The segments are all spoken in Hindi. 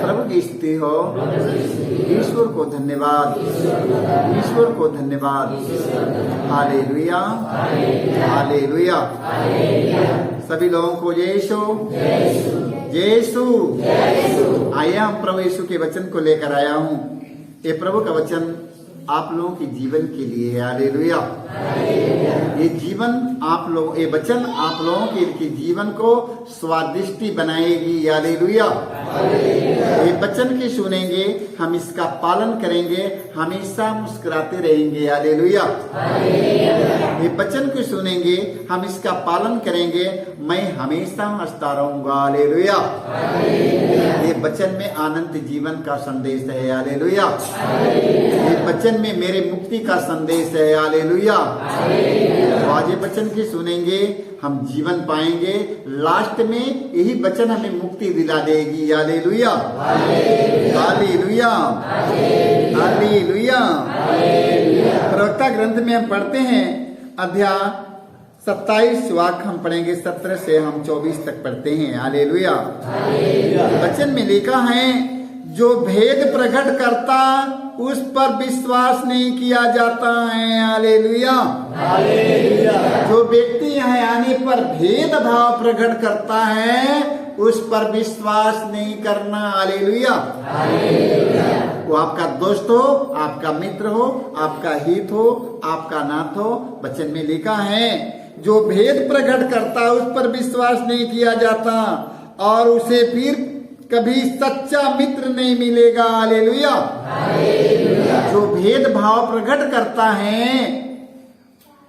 प्रभु की स्तुति हो। ईश्वर को धन्यवाद, ईश्वर को धन्यवाद। Hallelujah, hallelujah. सभी लोगों को जय यीशु, जय यीशु। आया हम प्रभु यीशु के वचन को लेकर आया हूँ। ये प्रभु का वचन आप लोगों के जीवन के लिए है। हालेलुया। ये जीवन आप लोग, ये वचन आप लोगों के जीवन को स्वादिष्टि बनाएगी। हालेलुया। ये वचन के सुनेंगे, हम इसका पालन करेंगे, हमेशा मुस्कुराते रहेंगे। हालेलुया। ये वचन को सुनेंगे, हम इसका पालन करेंगे, मैं हमेशा हंसता रहूंगा। हालेलुया। ये वचन में आनंद जीवन का संदेश है। हालेलुया। ये वचन में मेरे मुक्ति का संदेश है। हालेलुया। आज ये वचन की सुनेंगे, हम जीवन पाएंगे। लास्ट में यही वचन हमें मुक्ति दिला देगी। Hallelujah, hallelujah, hallelujah. प्रवक्ता ग्रंथ में हम पढ़ते हैं, अध्याय 27 वाक्य हम पढ़ेंगे, 17 से हम 24 तक पढ़ते हैं। हालेलुया। वचन में लिखा है, जो भेद प्रकट करता उस पर विश्वास नहीं किया जाता है। हालेलुया। जो व्यक्ति यहाँ आने पर भेदभाव प्रकट करता है, उस पर विश्वास नहीं करना। हालेलुया। वो आपका दोस्त हो, आपका मित्र हो, आपका हित हो, आपका नाथ हो। वचन में लिखा है, जो भेद प्रकट करता उस पर विश्वास नहीं किया जाता और उसे फिर कभी सच्चा मित्र नहीं मिलेगा। हालेलुया। जो भेदभाव प्रकट करता है,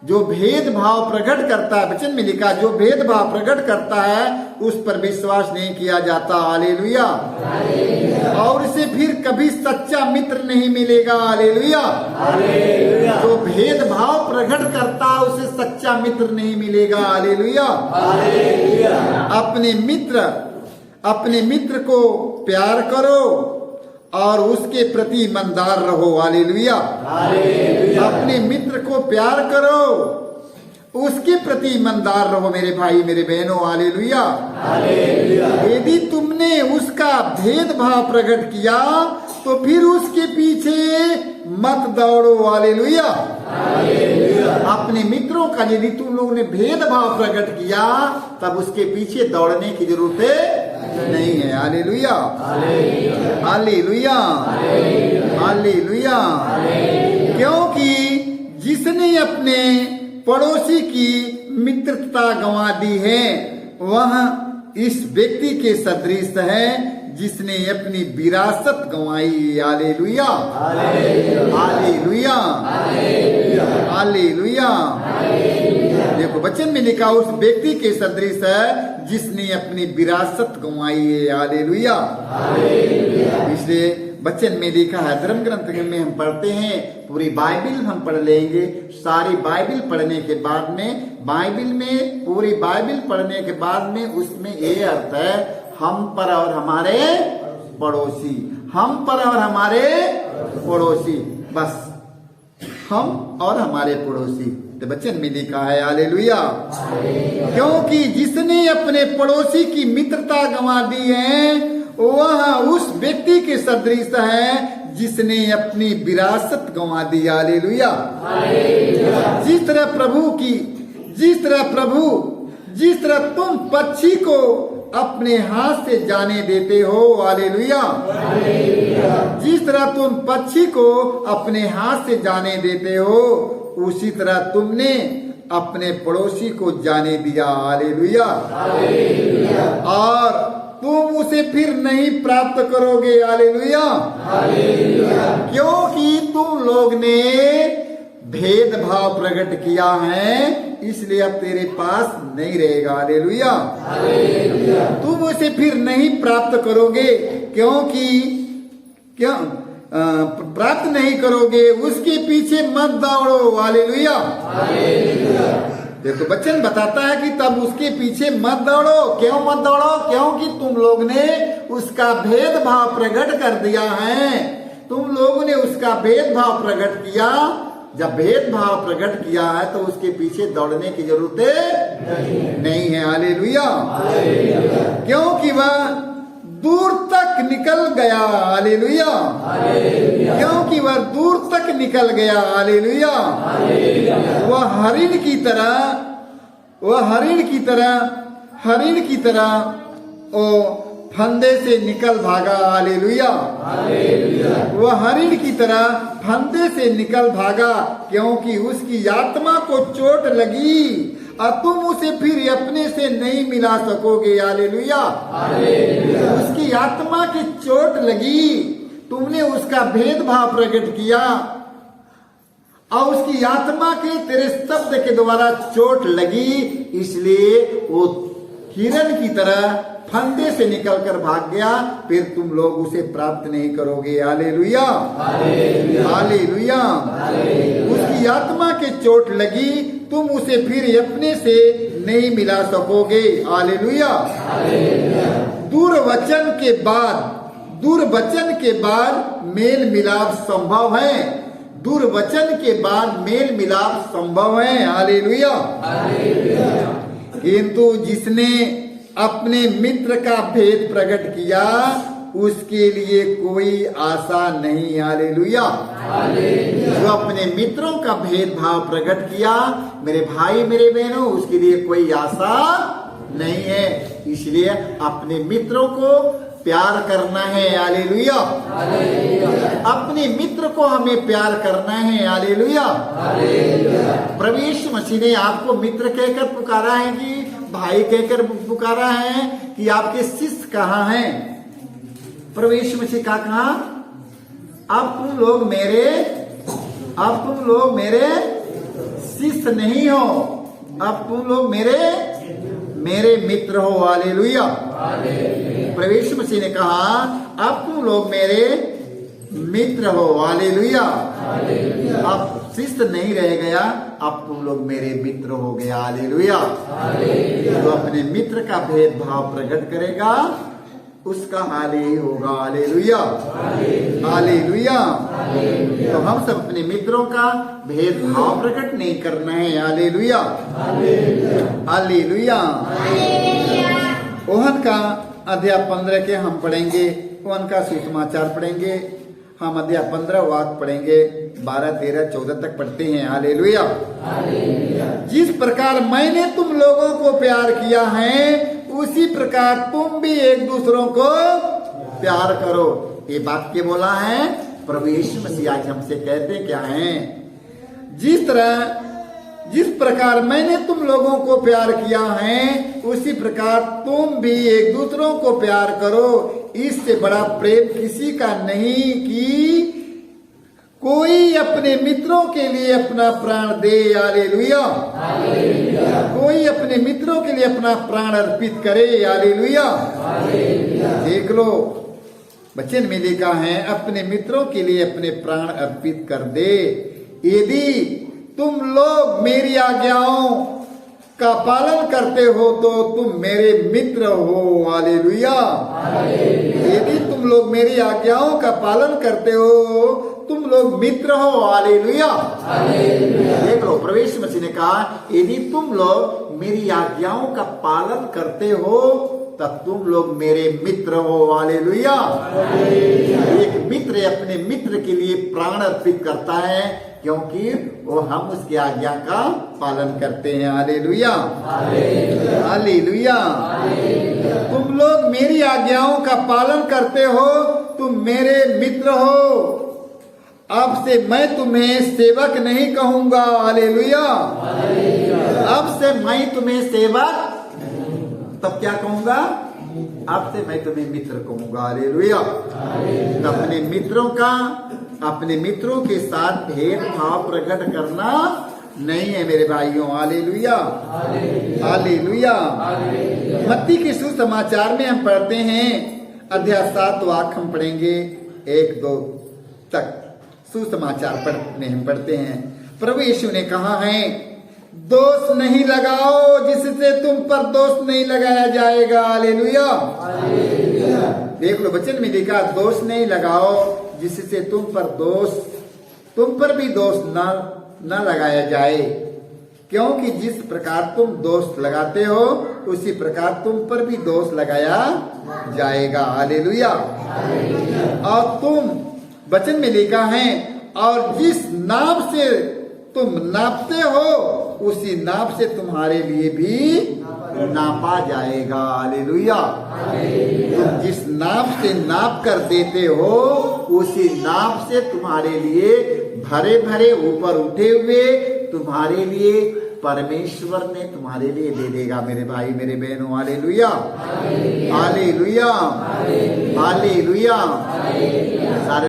जो भेदभाव प्रकट करता है, वचन में लिखा, जो भेदभाव प्रकट करता है उस पर विश्वास नहीं किया जाता। हालेलुया। और उसे फिर कभी सच्चा मित्र नहीं मिलेगा। हालेलुया। जो भेदभाव प्रकट करता है उसे सच्चा मित्र नहीं मिलेगा। हालेलुया। अपने मित्र को प्यार करो और उसके प्रति ईमानदार रहो। हालेलुया। अपने मित्र को प्यार करो, उसके प्रति ईमानदार रहो मेरे भाई मेरे बहनों। हालेलुया। यदि तुमने उसका भेदभाव प्रकट किया तो फिर उसके पीछे मत दौड़ो। हालेलुया। अपने मित्रों का यदि तुम लोगों ने भेदभाव प्रकट किया, तब उसके पीछे दौड़ने की जरूरत नहीं है। Hallelujah, hallelujah, hallelujah. क्योंकि जिसने अपने पड़ोसी की मित्रता गंवा दी है, वह इस व्यक्ति के सदृश है जिसने अपनी विरासत गंवाई। Hallelujah, hallelujah, hallelujah. देखो वचन में लिखा, उस व्यक्ति के सदृश है जिसने अपनी विरासत गंवाई है। हालेलुया। इसलिए वचन में लिखा है, धर्म ग्रंथ में हम पढ़ते हैं, पूरी बाइबिल हम पढ़ लेंगे। सारी बाइबिल पढ़ने के बाद में, बाइबिल में पूरी बाइबिल पढ़ने के बाद में उसमें ये अर्थ है, हम पर और हमारे पड़ोसी, हम पर और हमारे पड़ोसी, बस हम और हमारे पड़ोसी। तो वचन में लिखा है। हालेलुया। क्योंकि जिसने अपने पड़ोसी की मित्रता गंवा दी है, वह उस व्यक्ति के सदृश है जिसने अपनी विरासत गंवा दी। हालेलुया। जिस तरह तुम पक्षी को अपने हाथ से जाने देते हो। हालेलुया। जिस तरह तुम पक्षी को अपने हाथ से जाने देते हो, उसी तरह तुमने अपने पड़ोसी को जाने दिया। हालेलुया। और तुम उसे फिर नहीं प्राप्त करोगे। हालेलुया। क्योंकि तुम लोग ने भेदभाव प्रकट किया है, इसलिए अब तेरे पास नहीं रहेगा। हालेलुया। तुम उसे फिर नहीं प्राप्त करोगे, क्योंकि क्यों प्राप्त नहीं करोगे, उसके पीछे मत दौड़ो। हालेलुया। देखो वचन बताता है कि तब उसके पीछे मत दौड़ो। क्यों मत दौड़ो? क्योंकि तुम लोग ने उसका भेदभाव प्रकट कर दिया है। तुम लोगों ने उसका भेदभाव प्रकट किया। जब भेदभाव प्रकट किया है तो उसके पीछे दौड़ने की जरूरत नहीं है। हालेलुया। क्योंकि वह दूर तक निकल गया। हालेलुया। क्योंकि वह दूर तक निकल गया। हालेलुया। वह हरिण की तरह ओ फंदे से निकल भागा। हालेलुया। वह हरिण की तरह फंदे से निकल भागा, क्योंकि उसकी आत्मा को चोट लगी और तुम उसे फिर अपने से नहीं मिला सकोगे। हालेलुया। उसकी आत्मा की चोट लगी, तुमने उसका भेदभाव प्रकट किया और उसकी आत्मा के तेरे शब्द के द्वारा चोट लगी, इसलिए वो हिरण की तरह फंदे से निकलकर भाग गया, फिर तुम लोग उसे प्राप्त नहीं करोगे। हालेलुया। हालेलुया। उसकी आत्मा के चोट लगी, तुम उसे फिर अपने से नहीं मिला सकोगे। हालेलुया। दुर्वचन के बाद मेल मिलाप संभव है। दुर्वचन के बाद मेल मिलाप संभव है। हालेलुया। किंतु जिसने अपने मित्र का भेद प्रकट किया, उसके लिए कोई आशा नहीं। हालेलुया। जो अपने मित्रों का भेदभाव प्रकट किया, मेरे भाई मेरे बहनों, उसके लिए कोई आशा नहीं है। इसलिए अपने मित्रों को प्यार करना है। हालेलुया। अपने मित्र को हमें प्यार करना है। हालेलुया। प्रभु यीशु मसीह ने आपको मित्र कहकर पुकारा है कि भाई कहकर पुकारा है कि आपके शिष्य कहाँ हैं? प्रभु यीशु मसीह का कहा, अब तुम लोग मेरे शिष्य नहीं हो, अब तुम लोग मेरे मित्र हो। हालेलुया। प्रभु यीशु मसीह ने कहा, अब तुम लोग मेरे मित्र हो। हालेलुया। अब शिष्य नहीं रह गया, अब तुम लोग मेरे मित्र हो गया। हालेलुया। जो अपने मित्र का भेदभाव प्रकट करेगा, उसका हाल ही होगा। हालेलुया। हालेलुया। तो हम सब अपने मित्रों का भेदभाव प्रकट नहीं करना है। हालेलुया। हालेलुया। ओहन का अध्याय 15 के हम पढ़ेंगे। ओहन का सुसमाचार पढ़ेंगे। हम अध्याय 15 वाक्य पढ़ेंगे, 12, 13, 14 तक पढ़ते हैं। हालेलुया। जिस प्रकार मैंने तुम लोगों को प्यार किया है, उसी प्रकार तुम भी एक दूसरों को प्यार करो। ये वाक्य बोला है प्रभु यीशु मसीह। आज हमसे कहते क्या हैं? जिस प्रकार मैंने तुम लोगों को प्यार किया है, उसी प्रकार तुम भी एक दूसरों को प्यार करो। इससे बड़ा प्रेम किसी का नहीं कि कोई अपने मित्रों के लिए अपना प्राण दे। हालेलुया। कोई अपने मित्रों के लिए अपना प्राण अर्पित करे। हालेलुया। देख लो, वचन में लिखा है, अपने मित्रों के लिए अपने प्राण अर्पित कर दे। यदि तुम लोग मेरी आज्ञाओं का पालन करते हो तो तुम मेरे मित्र हो। हालेलुया। यदि तुम लोग मेरी आज्ञाओं का पालन करते हो, तुम लोग मित्र हो। हालेलुया। देख लो, प्रभु यीशु मसीह ने कहा, यदि तुम लोग मेरी आज्ञाओं का पालन करते हो, तब तुम लोग मेरे मित्र हो। हालेलुया। एक मित्र अपने मित्र के लिए प्राण अर्पित करता है, क्योंकि वो हम उसकी आज्ञा का पालन करते हैं। हालेलुया। हालेलुया। तुम लोग मेरी आज्ञाओं का पालन करते हो, तुम मेरे मित्र हो। अब से मैं तुम्हें सेवक नहीं कहूंगा। हालेलुया। अब से मैं तुम्हें सेवक, तब क्या कहूंगा? अब से मैं तुम्हें मित्र कहूंगा। हालेलुया। अपने मित्रों के साथ भेदभाव प्रकट करना नहीं है मेरे भाइयों। हालेलुया। हालेलुया। मत्ती के सुसमाचार में हम पढ़ते हैं, अध्याय 7 वाक्य हम पढ़ेंगे 1-2 तक। सुसमाचार में हम पढ़ते हैं, प्रभु यीशु ने कहा है, दोष नहीं लगाओ जिससे तुम पर दोष नहीं लगाया जाएगा। हालेलुया। देख लो, वचन में लिखा, दोष नहीं लगाओ जिससे तुम पर भी दोष न लगाया जाए। क्योंकि जिस प्रकार तुम दोष लगाते हो उसी प्रकार तुम पर भी दोष लगाया जाएगा। हालेलुया। और तुम, वचन में लिखा है, और जिस नाप से तुम नापते हो उसी नाप से तुम्हारे लिए भी नापा जाएगा। हालेलुया। तुम जिस नाप से नाप कर देते हो उसी नाप से तुम्हारे लिए भरे भरे ऊपर उठे हुए तुम्हारे लिए परमेश्वर ने तुम्हारे लिए दे देगा मेरे भाई मेरे बहनों। Hallelujah, hallelujah, hallelujah.